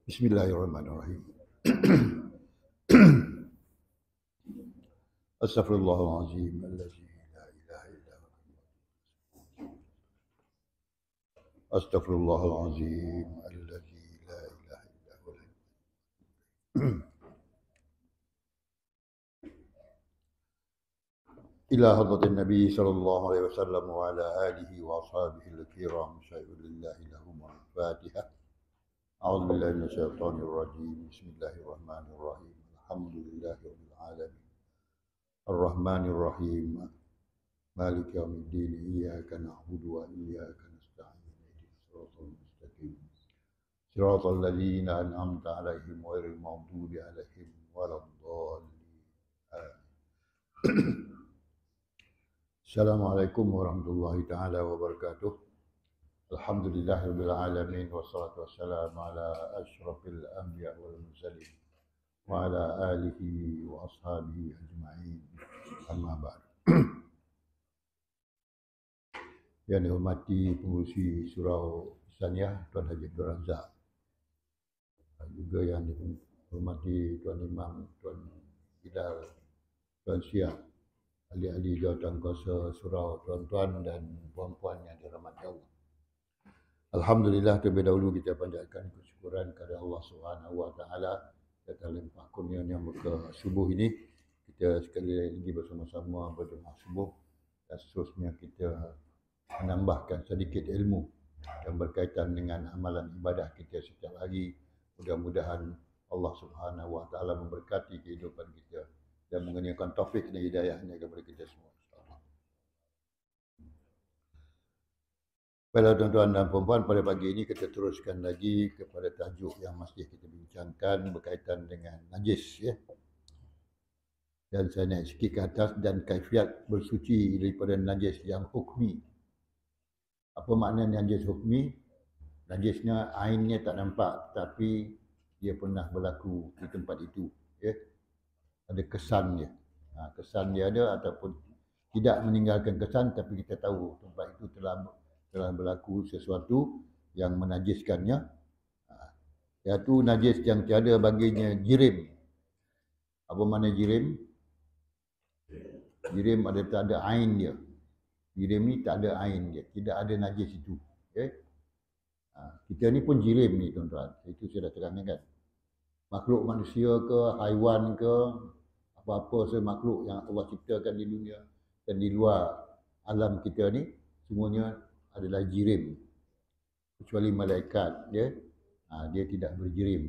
Bismillahirrahmanirrahim. Astaghfirullahalazim allazi la ilaha illa huwa. Astaghfirullahalazim allazi la ilaha illa huwa. Ila hadratin Nabi sallallahu alaihi wasallam wa ala alihi wa ashabihi al-kiram syai'un lillahi lahum al-Fatihah. A'udzu billahi minasyaitonir rajim. Bismillahirrahmanirrahim. Alhamdulillahirabbil alamin. Ar-Rahmanir Rahim. Maliki yaumiddin. Iyyaka na'budu wa iyyaka nasta'in. Ihdinas siratal mustaqim. Siratal ladzina an'amta 'alaihim ghairil maghdubi 'alaihim waladdallin. Assalamualaikum warahmatullahi taala wabarakatuh. Alhamdulillahirabbil alamin wassalatu wassalamu ala asyrafil anbiya wal mursalin wa ala alihi wa ashabihi ajma'in. Amma ba'd. Yang dihormati pengurusi Surau Saniyah Tuan Haji Abdul Razak, juga yang dihormati Tuan Imam, Tuan Hidal, Tuan Syah, ahli-ahli jawatan kuasa surau, tuan-tuan dan puan-puan yang dirahmati Allah. Alhamdulillah, terlebih dahulu kita panjatkan kesyukuran kepada Allah Subhanahu wa taala atas limpah kurnianya muka subuh ini. Kita sekali lagi bersama-sama berdoa subuh dan seterusnya kita menambahkan sedikit ilmu yang berkaitan dengan amalan ibadah kita setiap hari. Mudah-mudahan Allah Subhanahu wa taala memberkati kehidupan kita dan mengurniakan taufik dan hidayahnya kepada kita semua. Baiklah tuan-tuan dan puan-puan, pada pagi ini kita teruskan lagi kepada tajuk yang masih kita bincangkan berkaitan dengan najis, ya. Dan saya naik sikit ke atas, dan kaifiat bersuci daripada najis yang hukmi. Apa makna najis hukmi? Najisnya ainnya tak nampak, tapi dia pernah berlaku di tempat itu, ya. Ada kesan dia. Kesan dia ada ataupun tidak meninggalkan kesan, tapi kita tahu tempat itu telah berlaku sesuatu yang menajiskannya. Iaitu najis yang tiada baginya jirim. Apa makna jirim? Jirim ada tak ada ain dia. Jirim ni tak ada ain dia, tidak ada najis itu. Okay? Kita ni pun jirim ni tuan-tuan. Itu saya dah terangkan. Makhluk manusia ke, haiwan ke, apa-apa makhluk yang Allah ciptakan di dunia dan di luar alam kita ni, semuanya adalah jirim. Kecuali malaikat, dia tidak berjirim.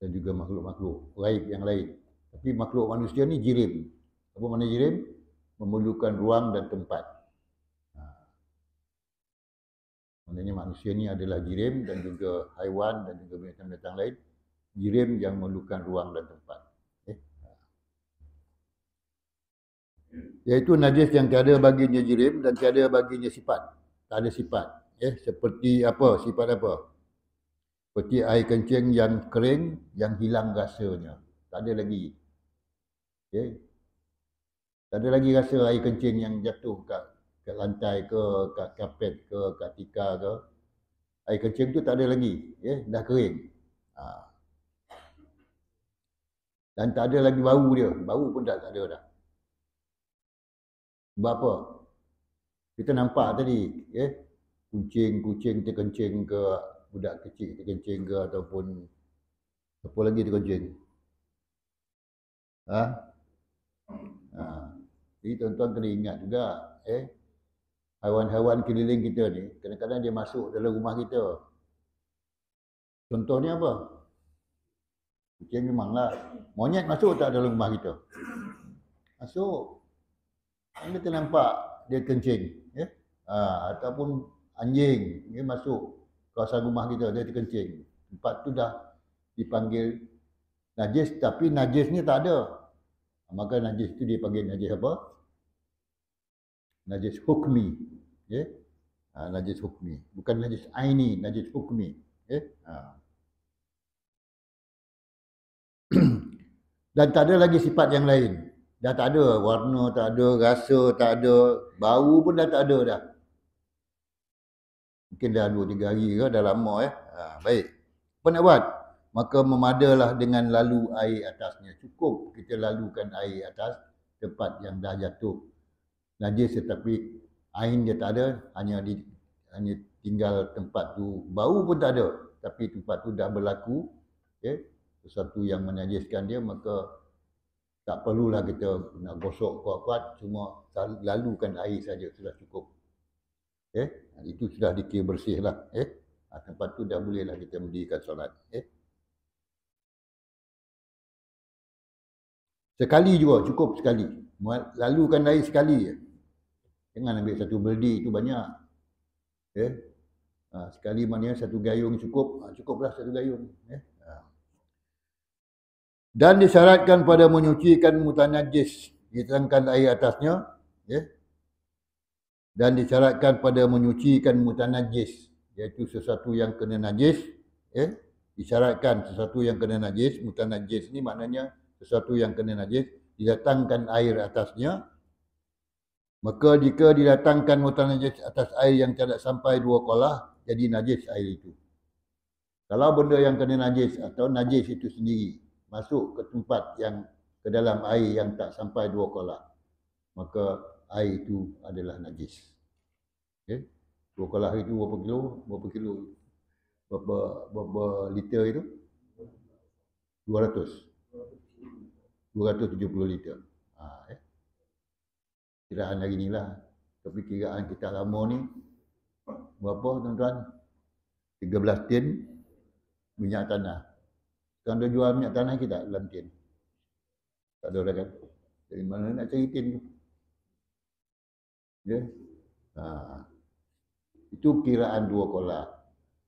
Dan juga makhluk-makhluk gaib yang lain. Tapi makhluk manusia ni jirim. Apa makna jirim? Memerlukan ruang dan tempat. Maknanya manusia ni adalah jirim, dan juga haiwan dan juga binatang-binatang lain. Jirim yang memerlukan ruang dan tempat. Iaitu najis yang tiada baginya jirim dan tiada baginya sifat. Tak ada sifat. Seperti apa? Sifat apa? Seperti air kencing yang kering, yang hilang rasanya. Tak ada lagi. Tak ada lagi rasa air kencing yang jatuh kat lantai ke, kat kapet ke, kat tika ke. Air kencing tu tak ada lagi. Dah kering. Dan tak ada lagi bau dia. Bau pun tak ada dah. Sebab apa? Kita nampak tadi, kucing terkencing ke, budak kecil terkencing ke, ataupun apa lagi terkencing. Jadi tuan-tuan kena ingat juga, haiwan-haiwan keliling kita ni, kadang-kadang dia masuk dalam rumah kita. Contohnya apa? Kucing memanglah. Monyet masuk tak dalam rumah kita? Masuk. Kita nampak dia kencing. Ataupun anjing dia masuk kawasan rumah kita, dia terkencing. Tempat tu dah dipanggil najis, tapi najisnya tak ada. Maka najis itu dipanggil najis apa? Najis hukmi. Najis hukmi. Bukan najis aini, najis hukmi. Dan tak ada lagi sifat yang lain. Dah tak ada warna, tak ada rasa, tak ada bau pun dah tak ada dah. Mungkin dah 2-3 hari ke, dah lama. Baik. Apa nak buat? Maka memadalah dengan lalu air atasnya. Cukup kita lalukan air atas tempat yang dah jatuh najis, tetapi air dia tak ada, hanya tinggal tempat tu, bau pun tak ada, tapi tempat tu dah berlaku sesuatu yang menajiskan dia, maka tak perlulah kita nak gosok kuat-kuat, cuma lalukan air saja sudah cukup. Itu sudah dikira bersih lah. Tempat tu dah bolehlah kita mendirikan solat. Sekali juga, cukup sekali. Lalukan air sekali je. Jangan ambil satu beldi, itu banyak. Sekali maknanya satu gayung cukup. Cukuplah satu gayung. Dan disyaratkan pada menyucikan mutanajis, ditangkan air atasnya. Dan disyaratkan pada menyucikan mutanajis, iaitu sesuatu yang kena najis. Disyaratkan sesuatu yang kena najis. Mutanajis ni maknanya sesuatu yang kena najis, didatangkan air atasnya. Maka jika didatangkan mutanajis atas air yang tidak sampai 2 kolah, jadi najis air itu. Kalau benda yang kena najis atau najis itu sendiri masuk ke tempat yang ke dalam air yang tak sampai 2 kolah, maka air itu adalah najis. 2 kolah itu berapa kilo? Berapa liter itu? 270 liter. Kiraan hari ni lah. Tapi kiraan kita lama ni berapa tuan-tuan? 13 tin minyak tanah. Sekarang dia jual minyak tanah kita dalam tin. Tak ada dah kan? Dari mana nak cari tin tu? Itu kiraan 2 kolah.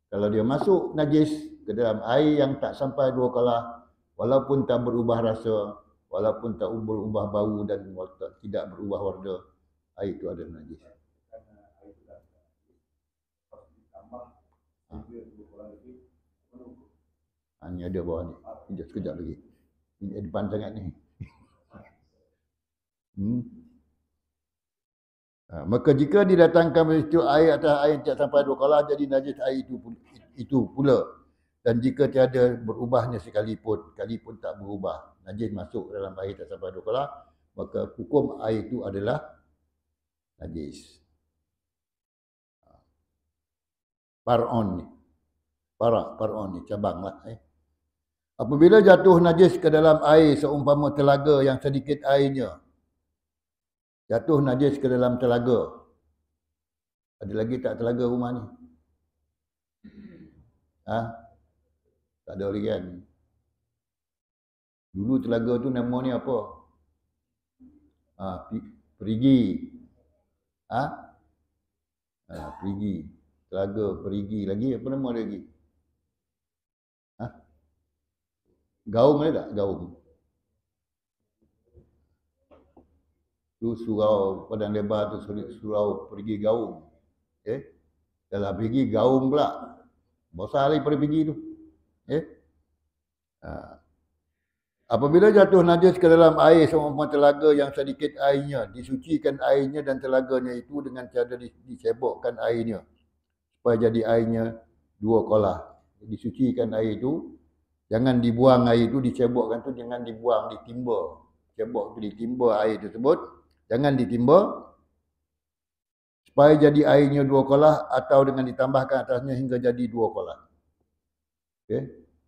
Kalau dia masuk najis ke dalam air yang tak sampai 2 kolah, walaupun tak berubah rasa, walaupun tak berubah bau dan tidak berubah warna, air itu adalah najis. Ini ada bawah ni. Sekejap lagi. Ini depan sangat ni. Maka jika didatangkan itu air atas air tidak sampai 2 kolah, jadi najis air itu pula. Dan jika tiada berubahnya sekalipun tak berubah, najis masuk dalam air tak sampai 2 kolah, maka hukum air itu adalah najis. Far'on ni. Far'on ni, cabang lah. Apabila jatuh najis ke dalam air seumpama telaga yang sedikit airnya, jatuh najis ke dalam telaga. Ada lagi tak telaga rumah ni? Tak ada lagi kan? Dulu telaga tu nama ni apa? Perigi. Perigi. Telaga, perigi. Lagi apa nama dia lagi? Gaung ada tak? Gaung. Tu surau padang lebar tu, surau perigi gaung. Dalam perigi gaung pula. Besar lagi pada perigi tu. Apabila jatuh najis ke dalam air seumpama telaga yang sedikit airnya, disucikan airnya dan telaganya itu dengan cara disebokkan airnya supaya jadi airnya 2 kolah. Disucikan air itu, jangan dibuang air itu, disebokkan tu jangan dibuang, ditimba. Cebok tu ditimba air tersebut, jangan ditimba supaya jadi airnya 2 kolah atau dengan ditambahkan atasnya hingga jadi 2 kolah.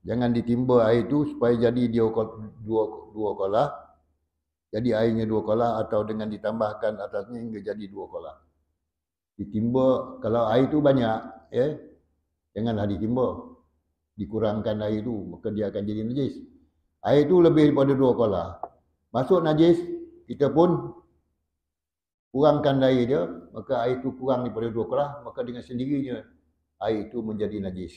Jangan ditimba air itu supaya jadi dia 2 kolah. Jadi airnya 2 kolah atau dengan ditambahkan atasnya hingga jadi 2 kolah. Ditimba kalau air itu banyak, janganlah ditimba. Dikurangkan air itu, maka dia akan jadi najis. Air itu lebih daripada 2 kolah. Masuk najis, kita pun kurangkan air dia, maka air itu kurang daripada 2 kolah, maka dengan sendirinya air itu menjadi najis.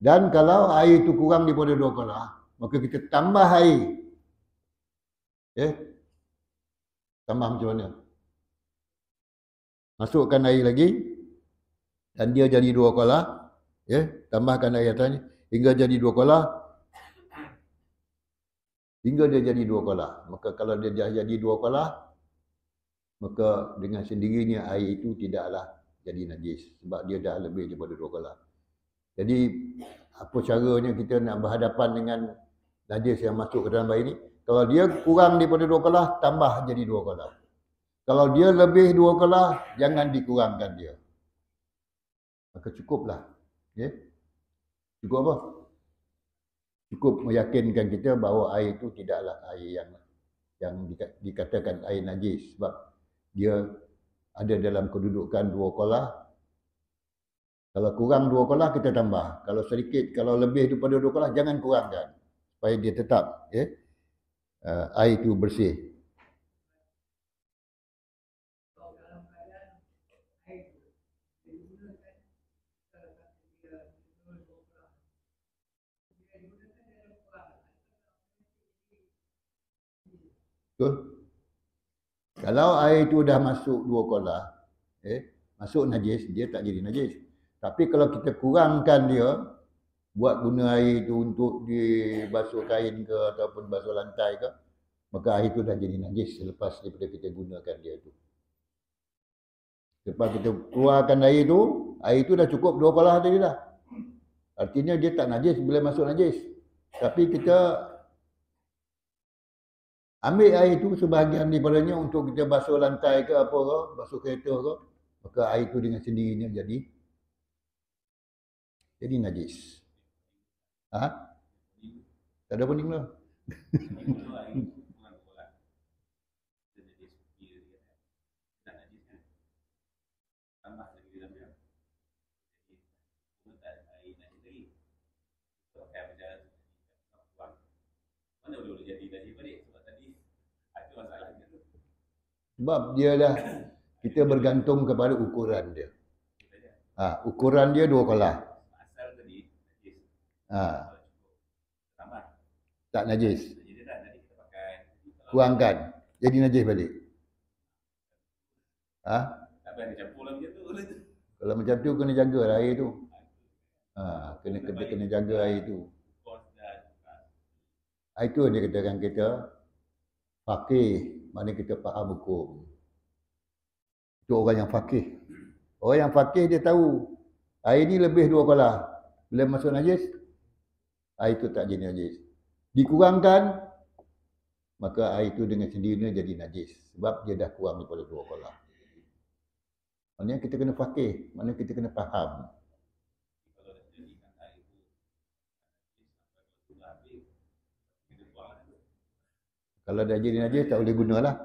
Dan kalau air itu kurang daripada 2 kolah, maka kita tambah air. Tambah macam mana? Masukkan air lagi, dan dia jadi 2 kolah. Tambahkan air atasnya, hingga jadi 2 kolah. Hingga dia jadi 2 kolah. Maka kalau dia dah jadi 2 kolah, maka dengan sendirinya air itu tidaklah jadi najis. Sebab dia dah lebih daripada 2 kolah. Jadi apa caranya kita nak berhadapan dengan najis yang masuk ke dalam air ni? Kalau dia kurang daripada 2 kolah, tambah jadi 2 kolah. Kalau dia lebih 2 kolah, jangan dikurangkan dia. Maka cukuplah. Okay? Cukup apa? Cukup meyakinkan kita bahawa air itu tidaklah air yang dikatakan air najis, sebab dia ada dalam kedudukan 2 kolah. Kalau kurang 2 kolah kita tambah. Kalau sedikit, kalau lebih daripada 2 kolah jangan kurangkan, supaya dia tetap air itu bersih. Betul? Kalau air itu dah masuk 2 kolah, masuk najis, dia tak jadi najis. Tapi kalau kita kurangkan dia, buat guna air itu untuk dibasuh kain ke ataupun basuh lantai ke, maka air itu dah jadi najis selepas daripada kita gunakan dia itu. Lepas kita keluarkan air itu dah cukup 2 kolah tadi dah. Artinya dia tak najis, boleh masuk najis. Tapi kita ambil air itu sebahagian daripadanya untuk kita basuh lantai ke apa ke, basuh kereta ke, maka air itu dengan sendirinya jadi najis. Tak ada pening lah. Sebab dia dah, kita bergantung kepada ukuran dia. Ukuran dia 2 kolah. Tak najis. Kurangkan, jadi najis balik. Kalau macam tu kena jaga lah air tu. Kena jaga air tu. Itu dia katakan kita faqih, mana kita faham hukum. Itu orang yang faqih. Orang yang faqih dia tahu air ni lebih 2 kolah. Bila masuk najis, air itu tak jadi najis. Dikurangkan, maka air itu dengan sendirinya jadi najis. Sebab dia dah kurang daripada 2 kolah. Maknanya kita kena faqih, maknanya kita kena faham. Kalau dah jadi najis, tak boleh guna lah.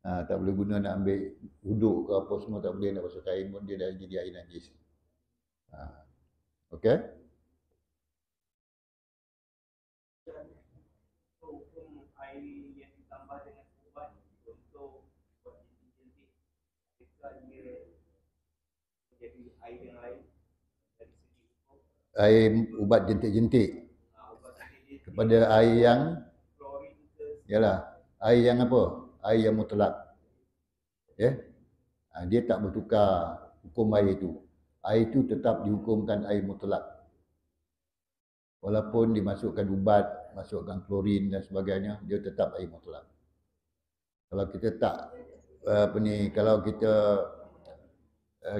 Tak boleh guna nak ambil wuduk ke apa semua, tak boleh nak basuh kain pun, dia dah jadi air najis. Okey? Air ubat jentik-jentik kepada air yang air yang apa? Air yang mutlak. Dia tak bertukar hukum air itu. Air itu tetap dihukumkan air mutlak. Walaupun dimasukkan ubat, masukkan klorin dan sebagainya, dia tetap air mutlak. Kalau kita tak kalau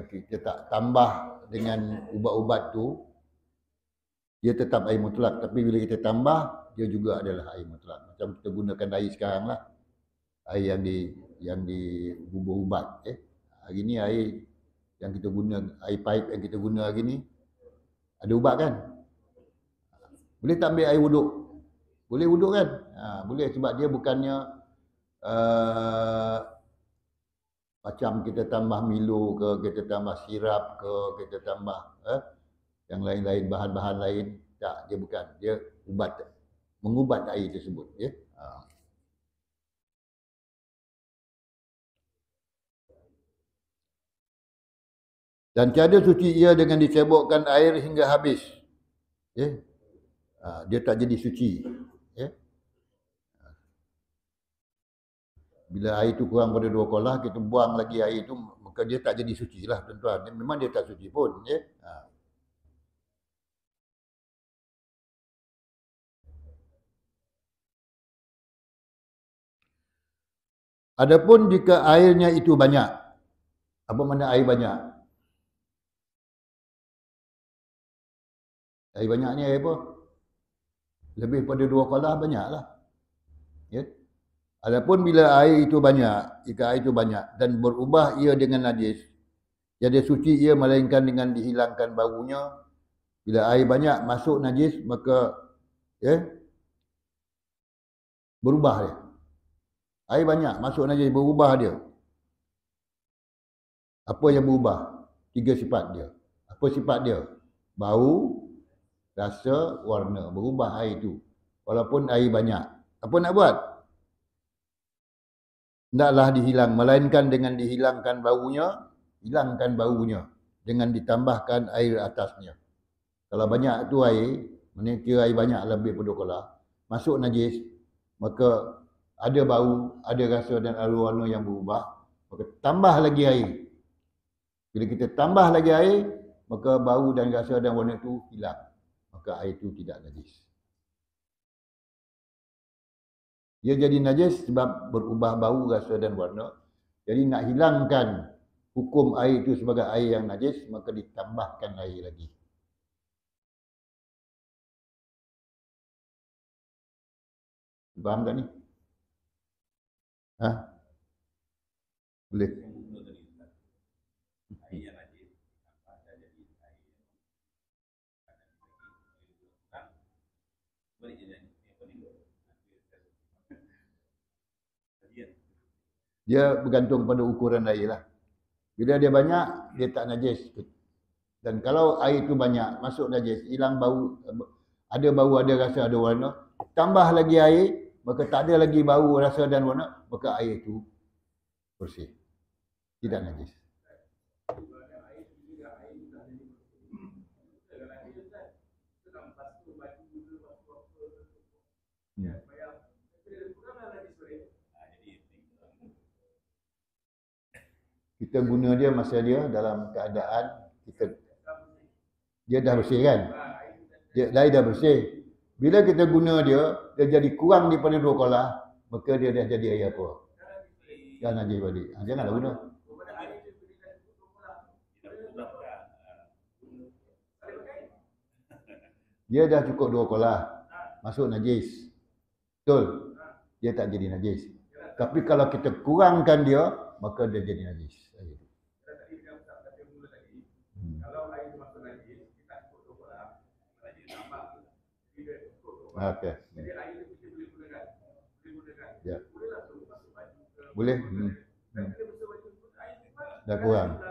kita tak tambah dengan ubat-ubat tu, dia tetap air mutlak. Tapi bila kita tambah, dia juga adalah air mutlak. Macam kita gunakan air sekarang lah. Air yang dibubur ubat. Hari ni air yang kita guna, air pipe yang kita guna hari ni, ada ubat kan? Boleh tak ambil air wuduk? Boleh wuduk kan? Boleh, sebab dia bukannya macam kita tambah Milo ke, kita tambah sirap ke, kita tambah yang lain-lain, bahan-bahan lain. Tak, dia bukan. Dia ubat, mengubat air tersebut. Dan tiada suci ia dengan dicebokkan air hingga habis. Dia tak jadi suci. Bila air itu kurang pada 2 kolah, kita buang lagi air itu, maka dia tak jadi suci lah tuan-tuan. Memang dia tak suci pun. Adapun jika airnya itu banyak. Apa makna air banyak? Air banyak ni air apa? Lebih pada 2 kolah banyaklah. Ya. Adapun bila air itu banyak, jika air itu banyak dan berubah ia dengan najis, jadi suci ia melainkan dengan dihilangkan baunya. Bila air banyak masuk najis, maka ya, berubah dia. Air banyak masuk najis, berubah dia. Apa yang berubah? 3 sifat dia. Apa sifat dia? Bau, rasa, warna. Berubah air itu. Walaupun air banyak. Apa nak buat? Hendaklah dihilang. Melainkan dengan dihilangkan baunya, hilangkan baunya. Dengan ditambahkan air atasnya. Kalau banyak tu air, mana kira air banyak lebih pada kolah, masuk najis, maka ada bau, ada rasa dan ada warna yang berubah, maka tambah lagi air. Bila kita tambah lagi air, maka bau dan rasa dan warna itu hilang. Maka air itu tidak najis. Dia jadi najis sebab berubah bau, rasa dan warna. Jadi nak hilangkan hukum air itu sebagai air yang najis, maka ditambahkan air lagi. Faham tak ni? Ha? Boleh. Dia bergantung pada ukuran air lah. Bila dia banyak, dia tak najis. Dan kalau air itu banyak, masuk najis, hilang bau, ada rasa, ada warna, tambah lagi air, maka tak ada lagi bau, rasa dan warna, maka air itu bersih. Tidak najis. Kita guna dia masa dia dalam keadaan dia dah bersih kan? Dia dah bersih. Bila kita guna dia jadi kurang daripada 2 kolah, maka dia dah jadi air apa? Dah najis balik. Janganlah guna. Dia dah cukup 2 kolah, masuk najis. Betul? Dia tak jadi najis. Tapi kalau kita kurangkan dia, maka dia jadi najis. Okey. Ya. Boleh. Dah kurang.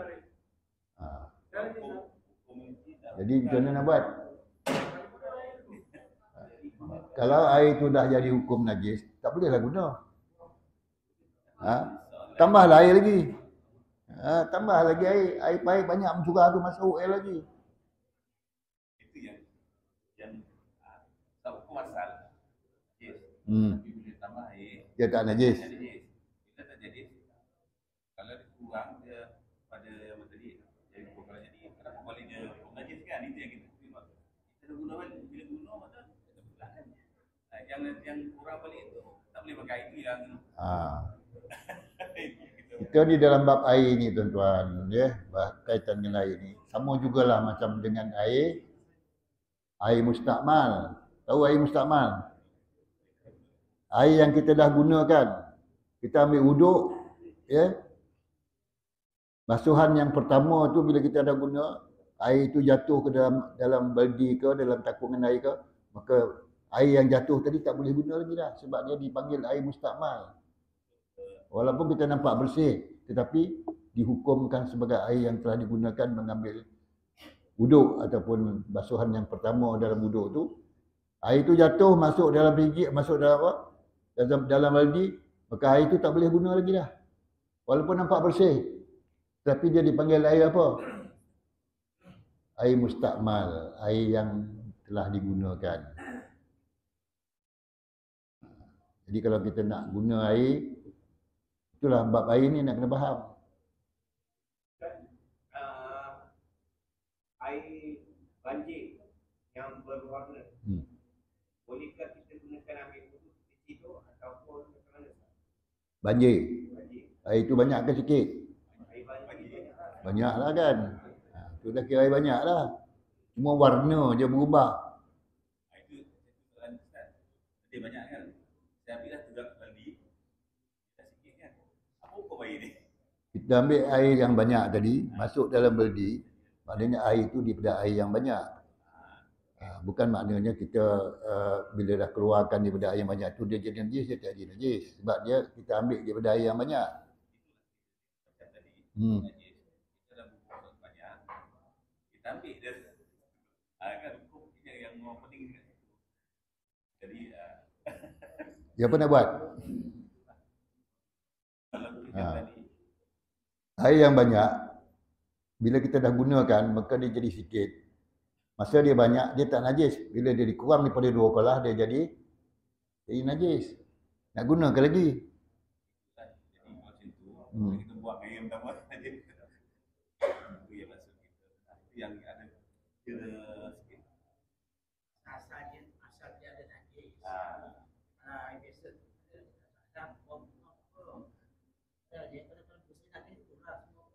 Jadi macam mana nak buat? Kalau air itu dah jadi hukum najis, tak bolehlah guna. Tambahlah air lagi. Tambah lagi air. Air banyak mencurah tu masuk air lagi. Itu yang tak hukum asal. Tapi bila tambah air, dia tak najis. Bila tak jadi, kalau kurang dia pada yang tadi, jadi kalau jadi, kenapa balik dia najis kan? Itu yang kita terima. Kita guna bila guna maka yang kurang balik itu tak boleh pakai itu yang kita di dalam bab air ni tuan-tuan ya, kaitan dengan air ni sama jugalah macam dengan air mustakmal. Tahu air mustakmal? Air yang kita dah gunakan, kita ambil wuduk ya. Basuhan yang pertama tu bila kita dah guna, air itu jatuh ke dalam baldi ke, dalam takungan air ke, maka air yang jatuh tadi tak boleh guna lagi dah sebab dia dipanggil air mustakmal. Walaupun kita nampak bersih, tetapi dihukumkan sebagai air yang telah digunakan mengambil wuduk ataupun basuhan yang pertama dalam wuduk tu. Air itu jatuh masuk dalam biji, masuk dalam apa? Dalam baldi, maka air itu tak boleh guna lagi dah. Walaupun nampak bersih, tapi dia dipanggil air apa? Air mustakmal, air yang telah digunakan. Jadi kalau kita nak guna air, itulah bab air ni nak kena faham. Air banjir yang berwarna, bolehkah kita gunakan ambil wuduk di situ ataupun ke mana? Banjir. Air itu banyak ke sikit? Air banjir banyaklah kan. Itu dah kira air banyak lah. Cuma warna je berubah. Itu soalan Ustaz. Dia banyak kan. Saya ambil lah juga baldi. Dah sikit kan. Apa hukum air ni? Kita ambil air yang banyak tadi, masuk dalam baldi, maknanya air itu daripada air yang banyak. Bukan maknanya kita bila dah keluarkan daripada air yang banyak tu dia jadi najis, dia tak jadi najis. Sebab dia kita ambil daripada air yang banyak. Macam tadi, najis. Kita dah bubuh banyak. Kita ambil dia. Kan hukum yang penting kat situ. Jadi Dia apa nak buat? kalau kita tadi Air yang banyak, bila kita dah gunakan, maka dia jadi sikit. Masa dia banyak, dia tak najis. Bila dia dikurang daripada 2 kolah, dia jadi najis. Nak gunakan lagi. jadi macam tu, kita buat air yang pertama tadi. Itu yang maksud kita. Itu yang ada kira sikit. Asal dia ada najis. Biasa. Dia kena bersih najis tu lah semua.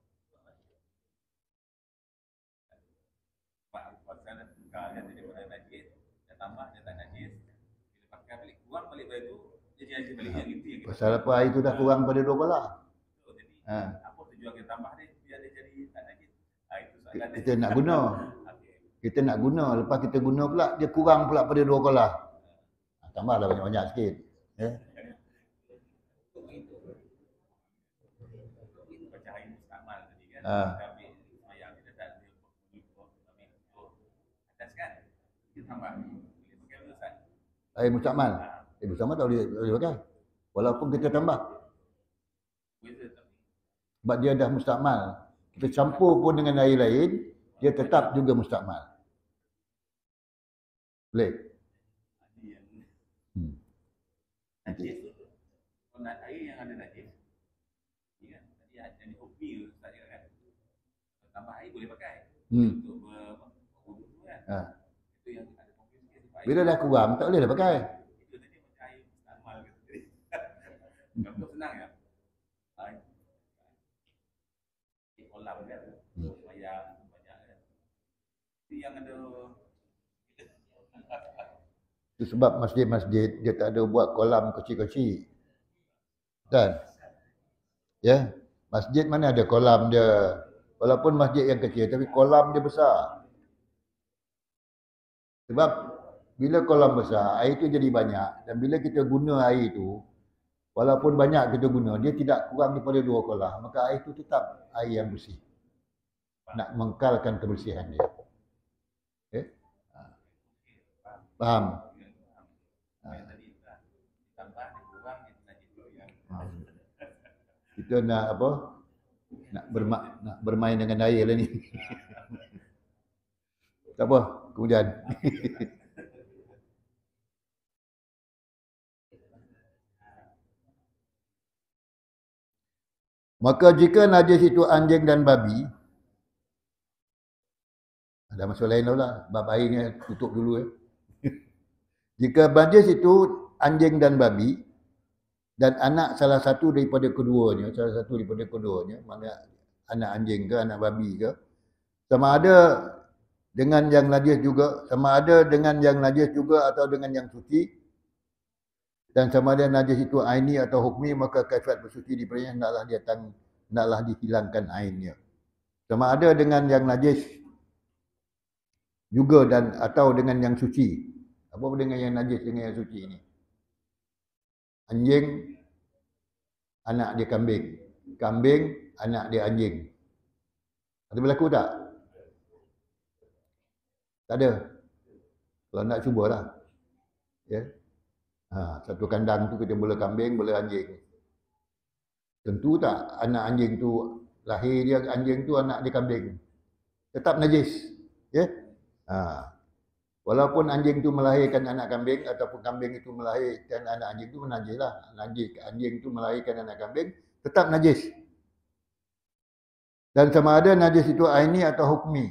Pasal kalau dia daripada najis, dia tambah dia tak najis. Bila pakai balik kurang balik pada tu, dia jadi balik yang itu yang kita. Pasal apa air tu dah kurang pada 2 kolah? Jadi apa tujuan kita tambah dia biar dia jadi tak najis? Itu soalan Kita nak guna. Kita nak guna, lepas kita guna pula dia kurang pula pada 2 kolah. Tambahlah banyak-banyak sikit. Ya. Macam air mustakmal tadi kan. Kita ambil semayang kita tak ada atas kan. Kita tambah. Boleh pakai apa Ustaz? Air mustakmal. Air mustakmal tak boleh pakai. Walaupun kita tambah. Beza tak? Sebab dia dah mustakmal. Kita campur pun dengan air lain, dia tetap juga mustakmal. Boleh? Najis tu. Kalau air yang ada najis. Ya, tadi ada hukmi Ustaz kan. Tambah air boleh pakai. Untuk berwudu kan. Itu yang ada konflik sikit. Bila dah kurang, tak boleh dah pakai. Itu tadi macam air mustakmal gitu. Kamu senang ya? Kolam kan. Supaya banyak kan. Itu yang ada. Itu sebab masjid-masjid dia tak ada buat kolam kecil-kecil. Kan? Ya. Masjid mana ada kolam dia. Walaupun masjid yang kecil tapi kolam dia besar. Sebab bila kolam besar, air itu jadi banyak. Dan bila kita guna air itu, walaupun banyak kita guna, dia tidak kurang daripada 2 kolah. Maka air itu tetap air yang bersih. Nak mengekalkan kebersihan dia. Okay? Faham? Kita nak apa? Nak bermain dengan air lah ni. Tak apa, kemudian. Maka jika najis itu anjing dan babi, ada masalah lain lah. Bab air ni tutup dulu. Jika najis itu anjing dan babi, dan anak salah satu daripada keduanya, mana anak anjing ke, anak babi ke, sama ada dengan yang najis juga, atau dengan yang suci, dan sama ada najis itu aini atau hukmi, maka kaifiat bersuci daripadanya hendaklah dihilangkan ainnya. Sama ada dengan yang najis juga dan atau dengan yang suci. Apa dengan yang najis dengan yang suci ini? Anjing, anak dia kambing. Kambing, anak dia anjing. Ada berlaku tak? Tak ada. Kalau nak cubalah. Ya. Satu kandang tu kita boleh kambing, boleh anjing. Tentu tak anak anjing tu, lahir dia anjing tu, anak dia kambing. Tetap najis. Ya. Walaupun anjing itu melahirkan anak kambing ataupun kambing itu melahirkan anak anjing, itu najis lah. Anjing itu melahirkan anak kambing, tetap najis. Dan sama ada najis itu aini atau hukmi.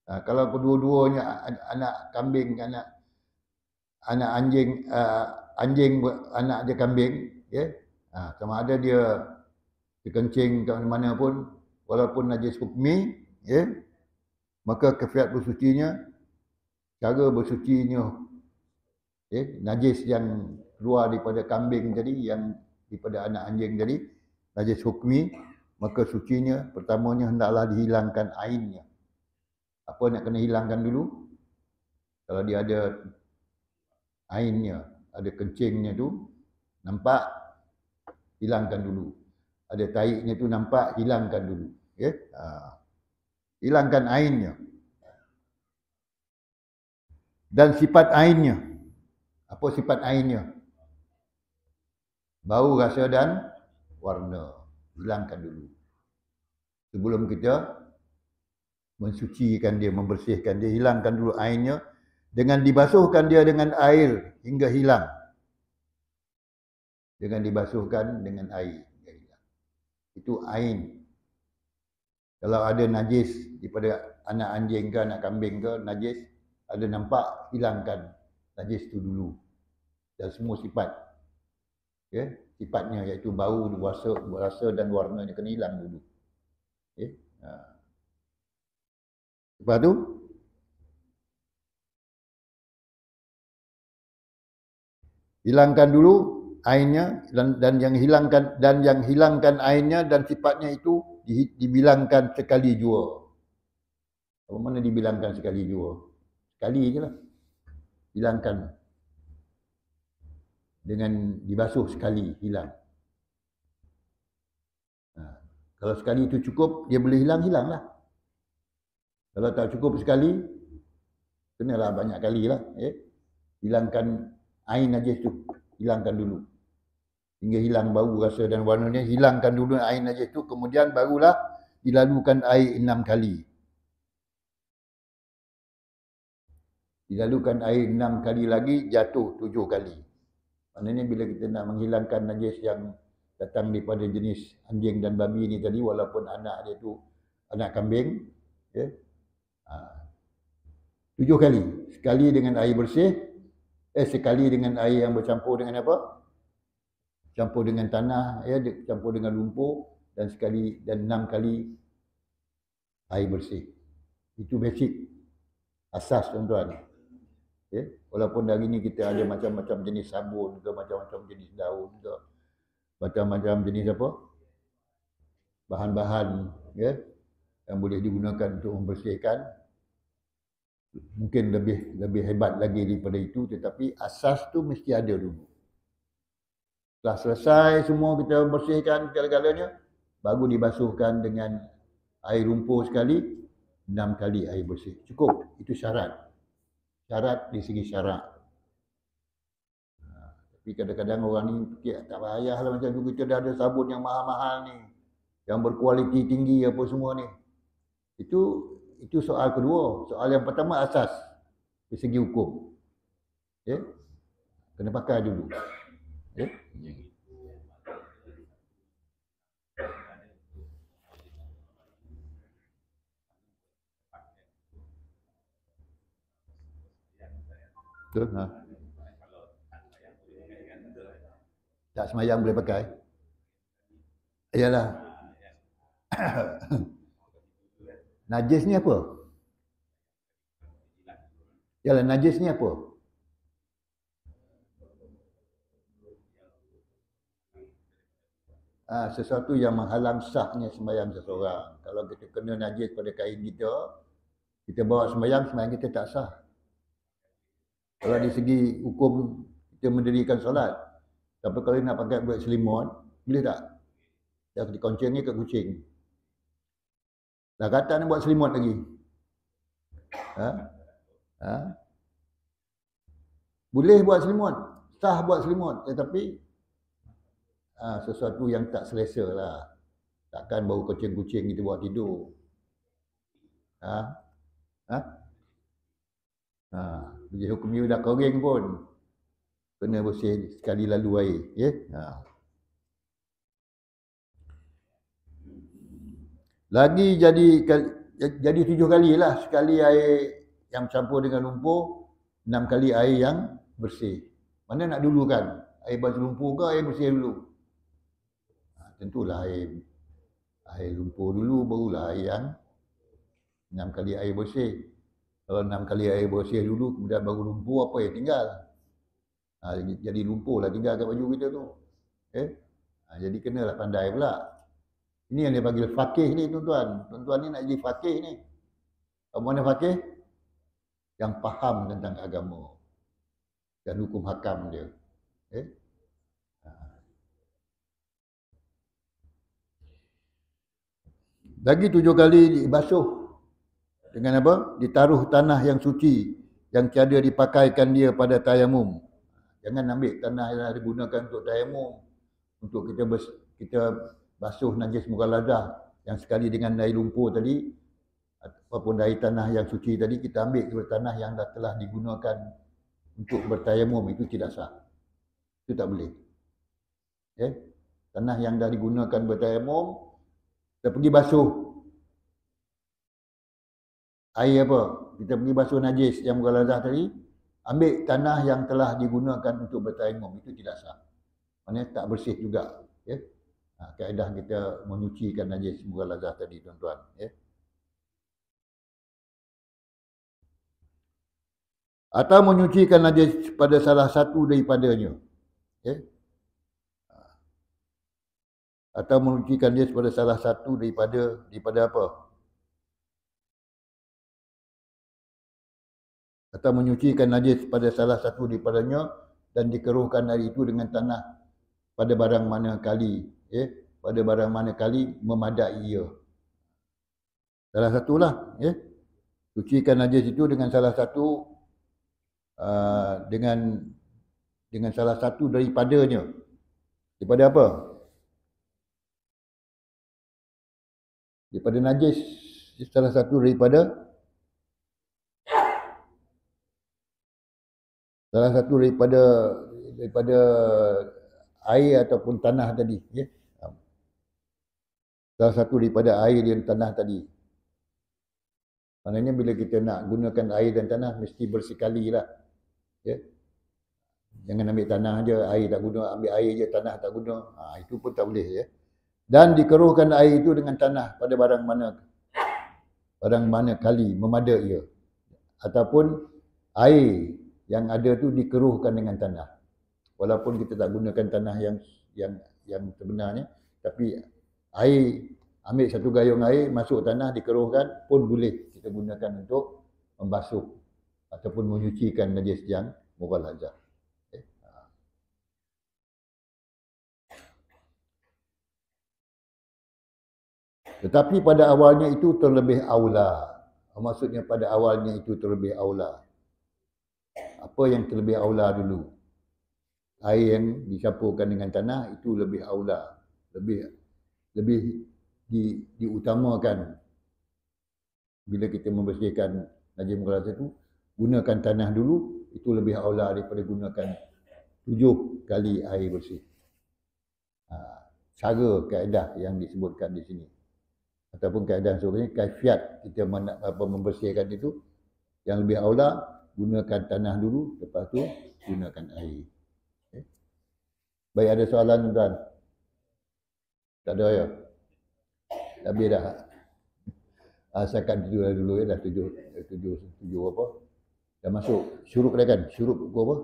Kalau kedua-duanya anak kambing, anak anjing, anak dia kambing, ya. Sama ada dia kencing ke mana pun, walaupun najis hukmi, ya. maka kefiat bersucinya, cara bersucinya najis yang keluar daripada kambing tadi, yang daripada anak anjing tadi, najis hukmi, maka sucinya pertamanya hendaklah dihilangkan ainnya. Apa nak kena hilangkan dulu? Kalau dia ada ainnya, ada kencingnya tu nampak, hilangkan dulu. Ada taiknya tu nampak, hilangkan dulu. Hilangkan ainnya. Dan sifat ainnya. Apa sifat ainnya? Bau, rasa dan warna. Hilangkan dulu. Sebelum kita mensucikan dia, membersihkan dia, hilangkan dulu ainnya dengan dibasuhkan dia dengan air hingga hilang. Dengan dibasuhkan dengan air hingga hilang. Itu ain. Kalau ada najis daripada anak anjing ke anak kambing ke, najis ada nampak, hilangkan najis tu dulu. Dan semua sifat, sifatnya iaitu bau, rasa dan warnanya kena hilang dulu. Lepas tu hilangkan dulu ainnya, dan yang hilangkan ainnya dan sifatnya itu dibilangkan sekali jua. Apa mana dibilangkan sekali jua? Sekali je lah. Hilangkan. Dengan dibasuh sekali, hilang. Kalau sekali itu cukup, dia boleh hilang, hilanglah. Kalau tak cukup sekali, kenalah banyak kali lah. Hilangkan ain najis tu, hilangkan dulu. Hingga hilang bau, rasa dan warnanya, hilangkan dulu ain najis tu, kemudian barulah dilalukan air 6 kali. Dilalukan air 6 kali lagi, jatuh 7 kali. Maknanya bila kita nak menghilangkan najis yang datang daripada jenis anjing dan babi ni tadi, walaupun anak dia tu anak kambing, 7 kali. Sekali dengan air bersih, sekali dengan air yang bercampur dengan apa? Campur dengan tanah, campur dengan lumpur, dan 6 kali air bersih. Itu basic, asas tuan-tuan. Walaupun hari ni kita ada macam-macam jenis sabun ke, macam-macam jenis daun ke, macam-macam jenis apa? Bahan-bahan yang boleh digunakan untuk membersihkan. Mungkin lebih hebat lagi daripada itu, tetapi asas tu mesti ada dulu. Setelah selesai semua kita bersihkan segala-galanya, baru dibasuhkan dengan air lumpur sekali, 6 kali air bersih. Cukup, itu syarat. Syarat di segi syarak. Tapi kadang-kadang orang ni fikir tak payahlah macam tu, kita dah ada sabun yang mahal-mahal ni, yang berkualiti tinggi apa semua ni. Itu soal kedua. Soal yang pertama asas di segi hukum. Kena pakai dulu. Betul? Tak semayang boleh pakai? Iyalah. Najis ni apa? Yalah, najis ni apa? Sesuatu yang menghalang sahnya sembahyang seseorang. Kalau kita kena najis pada kain kita bawa sembahyang kita tak sah. Kalau di segi hukum kita mendirikan solat, tapi kalau nak pakai buat selimut, boleh tak? Dah dikonceng ni kat kucing. Dah kata nak buat selimut lagi. Boleh buat selimut, sah buat selimut, tetapi sesuatu yang tak selesa lah. Takkan bau kucing-kucing kita buat tidur. Jadi hukum dia dah kering pun, kena bersih sekali lalu air. Lagi jadi 7 kali lah. Sekali air yang campur dengan lumpur, 6 kali air yang bersih. Mana nak dulukan? Air basuh lumpur ke air bersih dulu? Tentulah air lumpur dulu, barulah air yang 6 kali air bersih. Kalau 6 kali air bersih dulu, kemudian baru lumpur, apa yang tinggal? Jadi lumpur lah tinggal kat baju kita tu. Jadi kenalah pandai pula. Ini yang dia panggil faqih ni tuan-tuan. Tuan-tuan ni nak jadi faqih ni. Apa mana faqih? Yang faham tentang agama dan hukum hakam dia. Lagi 7 kali dibasuh dengan apa? Ditaruh tanah yang suci yang tiada dipakaikan dia pada tayamum. Jangan ambil tanah yang digunakan untuk tayamum, untuk kita basuh najis mughaladzah yang sekali dengan air lumpur tadi, ataupun dari tanah yang suci tadi, kita ambil dari tanah yang dah telah digunakan untuk bertayamum, itu tidak sah. Itu tak boleh. Tanah yang dah digunakan bertayamum, kita pergi basuh air apa? Kita pergi basuh najis yang mughaladzah tadi, ambil tanah yang telah digunakan untuk bertayamum, itu tidak sah. Maksudnya tak bersih juga. Kaedah kita menyucikan najis mughaladzah tadi, tuan-tuan. Atau menyucikan najis pada salah satu daripadanya. Atau menyucikan najis pada salah satu daripada apa? Atau menyucikan najis pada salah satu daripadanya dan dikeruhkan hari itu dengan tanah pada barang mana kali, pada barang mana kali memadai ia. Salah satulah, sucikan najis itu dengan salah satu dengan salah satu daripadanya. Daripada apa? Daripada najis, salah satu daripada air ataupun tanah tadi. Salah satu daripada air dan tanah tadi. Maknanya bila kita nak gunakan air dan tanah, mesti bersekali lah. Jangan ambil tanah je, air tak guna, ambil air je, tanah tak guna. Itu pun tak boleh. Dan dikeruhkan air itu dengan tanah pada barang mana kali memadai ia. Ataupun air yang ada tu dikeruhkan dengan tanah. Walaupun kita tak gunakan tanah yang sebenarnya, tapi air, ambil satu gayung air, masuk tanah, dikeruhkan pun boleh kita gunakan untuk membasuh ataupun menyucikan najis yang mughaladzah. Tetapi pada awalnya itu terlebih aula. Maksudnya pada awalnya itu terlebih aula. Apa yang terlebih aula dulu? Air yang dicampurkan dengan tanah itu lebih aula. Lebih diutamakan. Bila kita membersihkan najis mughaladzah itu, gunakan tanah dulu, itu lebih aula daripada gunakan 7 kali air bersih. Cara kaedah yang disebutkan di sini. Ataupun kaedah sebenarnya kaifiat kita membersihkan itu, yang lebih aula gunakan tanah dulu, lepas tu gunakan air. Baik, ada soalan tuan? Tak ada ya? Habis dah. Sakat dulu dah 7 apa? Dah masuk syuruk dah kan? Syuruk pukul apa?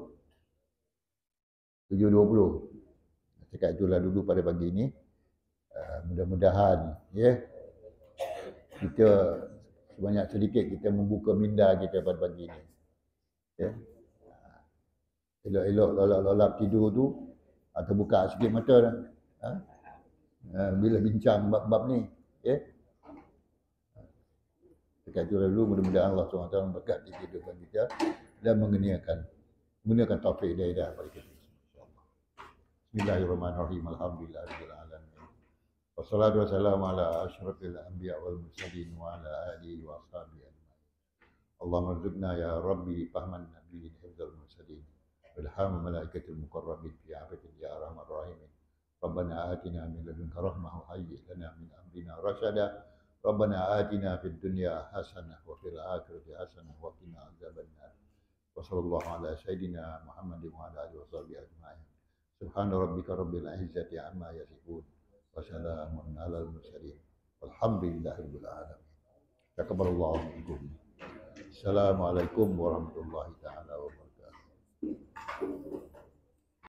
7.20. Sakat itulah dulu pada pagi ini. Mudah-mudahan kita sebanyak sedikit kita membuka minda kita pada pagi ini. Elok-elok lolap-lolap tidur tu, atau buka sikit mata dah. Bila bincang bab-bab ni. Dekat itu dulu, mudah-mudahan Allah SWT memberkati kehidupan kita dan menggunakan taufik dan hidayah pada kita. Bismillahirrahmanirrahim. Alhamdulillahirabbil alamin. Wassalatu wassalamu ala asyrafil anbiya wal mursalin wa ala alihi wa ashabihi ajma'in. Allahumma rzuqna ya rabbi fahman nabiyyin hifdzal mursalin. Ilham malaikatil muqarrabin fi afatin ya arhamar rahimin. Rabbana atina min ladunka rahmah wa hayyi lana min amrina rasyada. Rabbana atina fid dunya hasanah wa fil akhirati hasanah wa qina adzabannar. Wa sallallahu ala sayyidina Muhammadin wa ala alihi washabihi ajma'in. Subhana rabbika rabbil izzati amma yasifun wa salamun alal mursalin. Walhamdulillahirabbil alamin. Taqabbalallahu minkum. Assalamualaikum warahmatullahi taala wabarakatuh.